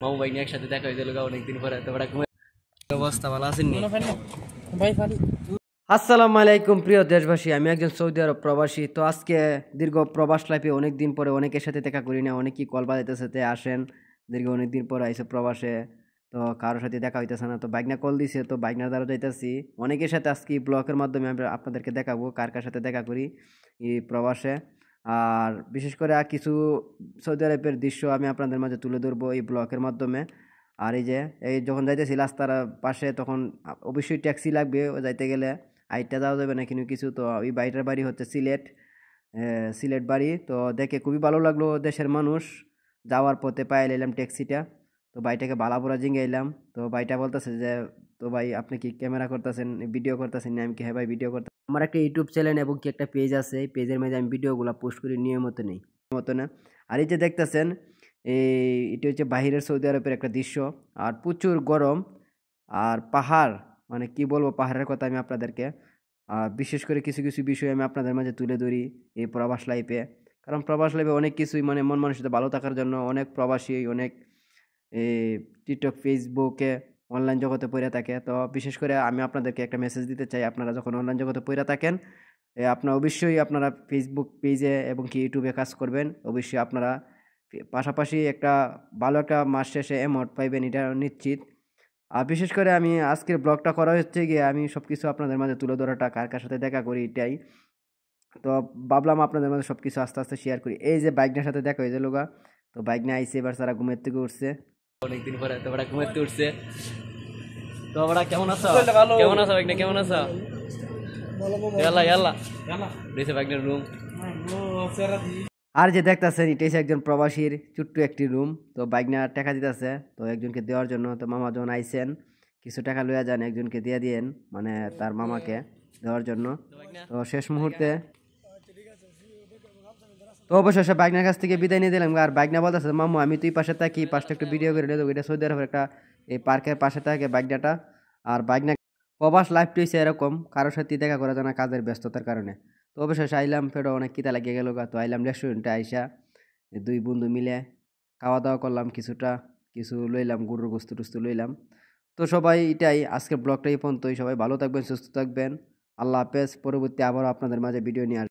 মামু ভাই নিয়ে একসাথে দেখা হয়ে গেল অনেকদিন পরে। তোমরা অবস্থা ভালো আছেন নি? আসসালামু আলাইকুম প্রিয় দেশবাসী, আমি একজন সৌদি আরব প্রবাসী। তো আজকে দীর্ঘ প্রবাস লাইফে অনেক দিন পরে অনেকের সাথে দেখা করি না, অনেকেই কল বাজাইতেছে আসেন, দীর্ঘ অনেক দিন পরে আইসে প্রবাসে। তো কারোর সাথে দেখা হইতেছে না, তো বাইকনা কল দিছে, তো বাইকনার দ্বারা যাইতেছি অনেকের সাথে। আজকে ব্লগের মাধ্যমে আমি আপনাদেরকে দেখাবো কার কার সাথে দেখা করি এই প্রবাসে। আর বিশেষ করে কিছু সৌদি আরবের দৃশ্য আমি আপনাদের মাঝে তুলে ধরবো এই ব্লগের মাধ্যমে। আর এই যখন যাইতেছি রাস্তার পাশে, তখন অবশ্যই ট্যাক্সি লাগবে যাইতে গেলে, আইটা যাওয়া যাবে না কিন্তু কিছু। তো ওই বাড়িটার বাড়ি হচ্ছে সিলেট, সিলেট বাড়ি। তো দেখে খুবই ভালো লাগলো, দেশের মানুষ। যাওয়ার পথে পায়ে এলাম ট্যাক্সিটা, তো ভাইটাকে বালাপুরা জিঙ্গাইলাম। তো ভাইটা বলতেছে যে, তো ভাই আপনি কি ক্যামেরা করতেছেন, ভিডিও করতেছেন? আমি কি, হ্যাঁ ভাই ভিডিও করতে। আমার একটা ইউটিউব চ্যানেল এবং কি একটা পেজ আছে, এই পেজের মধ্যে আমি ভিডিওগুলো পোস্ট করি নিয়মিত নেই মতো না। আর এই যে দেখতেছেন, এটা হচ্ছে বাহিরের সৌদি আরবের একটা দৃশ্য। আর প্রচুর গরম, আর পাহাড়, মানে কি বলবো পাহাড়ের কথা আমি আপনাদেরকে। বিশেষ করে কিছু কিছু বিষয় আমি আপনাদের মাঝে তুলে ধরি এই প্রবাস লাইফে। কারণ প্রবাস লাইফে অনেক কিছুই, মানে মন মানসিকতা ভালো থাকার জন্য অনেক প্রবাসী, অনেক টিকটক, ফেসবুকে, অনলাইন জগতে পড়ে থাকে। তো বিশেষ করে আমি আপনাদেরকে একটা মেসেজ দিতে চাই, আপনারা যখন অনলাইন জগতে পড়ে থাকেন, আপনারা অবশ্যই আপনারা ফেসবুক পেজে এবং কি ইউটিউবে কাজ করবেন। অবশ্যই আপনারা পাশাপাশি একটা ভালো একটা মাস শেষে অ্যামাউন্ট পাইবেন, এটা নিশ্চিত। আর বিশেষ করে আমি আজকের ব্লগটা করা হচ্ছে গিয়ে, আমি সব কিছু আপনাদের মাঝে তুলে ধরাটা, কার কার সাথে দেখা করি এটাই। তো ভাবলাম আপনাদের মাঝে সব কিছু আস্তে আস্তে শেয়ার করি। এই যে বাইকটার সাথে দেখা হয়েছে লোকা, তো বাইক নিয়ে আইসে, এবার তারা ঘুমের থেকে উঠছে অনেকদিন পরে। তো ওরা ঘুমের থেকে উঠছে। তো ওরা কেমন আছো? কেমন আছো বাইকটা, কেমন আছো? ইয়াল্লা ইয়াল্লা রয়েছে বাইকটার রুম। আর যে দেখতেছেন, এটাই একজন প্রবাসীর ছোট্ট একটি রুম। তো বাইক নিয়ে টাকা দিতেছে, তো একজনকে দেওয়ার জন্য। তো মামা যখন আইসেন, কিছু টাকা লইয়া যান, একজনকে দিয়ে দিয়েন, মানে তার মামাকে দেওয়ার জন্য। তো শেষ মুহূর্তে তো অবশেষে বাইকনার কাছ থেকে বিদায় নিয়ে দিলাম। আর বাইকনা বলতেছে, মামু আমি তুই পাশে থাকি, পাশটা একটু ভিডিও করে নিয়ে দেবো। এটা সৌদি আরবের একটা এই পার্কের পাশে থাকে বাইকনাটা। আর বাইকনা প্রবাস লাইফটা হচ্ছে এরকম, কারোর সাথে দেখা করা যায় না কাজের ব্যস্ততার কারণে। তো অবশেষে আইলাম, ফেরো অনেক কিতা লাগিয়ে গেল। তো আইলাম রেস্টুরেন্টে আইসা, দুই বন্ধু মিলে খাওয়া দাওয়া করলাম, কিছু লইলাম, গরুর গোস্ত টুস্ত লইলাম। তো সবাই এটাই, আজকের ব্লগটা এই পর্যন্তই। সবাই ভালো থাকবেন, সুস্থ থাকবেন। আল্লাহ হাফেজ। পরবর্তী আবারও আপনাদের মাঝে ভিডিও নিয়ে